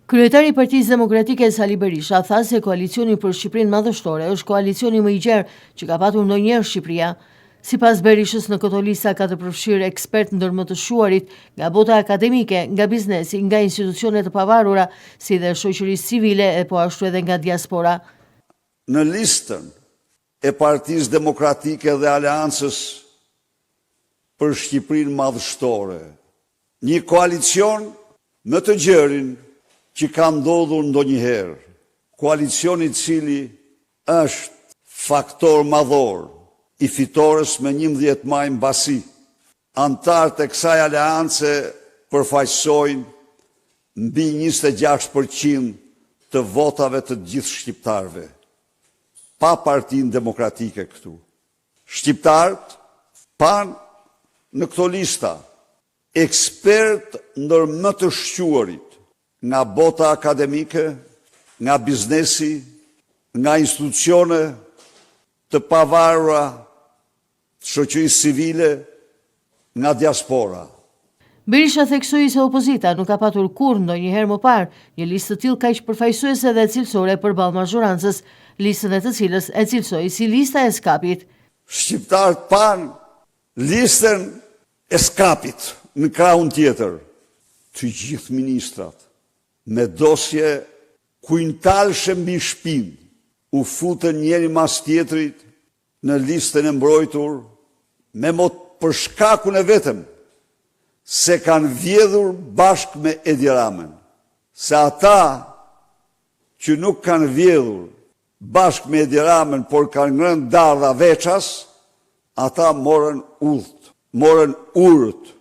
Kryetari i Partisë Demokratike Sali Berisha tha se koalicioni për Shqipërinë madhështore është koalicioni më i gjerë që ka patur ndonjëherë Shqipëria. Sipas Berishës, në këto lista ka të përfshirë ekspertë ndër më të shuarit nga bota akademike, nga biznesi, nga institucione të pavarura, si dhe shoqërisë civile e po ashtu edhe nga diaspora. Në listën e Partisë Demokratike dhe Aleancës për Shqipërinë madhështore, një koalicion më të gjerin që ka ndodhur ndonjëherë, koalicioni i cili është faktor madhor i fitores me 11 maj mbasi. Antarët e kësaj aleance përfaqësojnë mbi 26% të votave të gjithë shqiptarëve, pa Partinë Demokratike këtu. Shqiptarët pan në këto lista ekspert ndër më të shquarit nga bota akademike, nga biznesi, nga institucione të pavarura, shoqërisë civile, nga diaspora. Berisha theksoi se opozita nuk ka patur kurrë ndonjëherë më parë një listë të tillë kaq përfaqësuese dhe cilësore përballë mazhorancës, listën e të cilës e cilësoi si lista e skapit. Shqiptarët pan listën e skapit në krahun tjetër. Të gjithë ministrat me dosje kuintalshe mbi shpinë u futën njëri mas tjetrit në listën e mbrojtur me mot për shkakun e vetëm se kanë vjedhur bashkë me Edi Ramën. Se ata që nuk kanë vjedhur bashkë me Edi Ramën, por kanë ngrënë dardha veças, ata morën udhët, morën urët.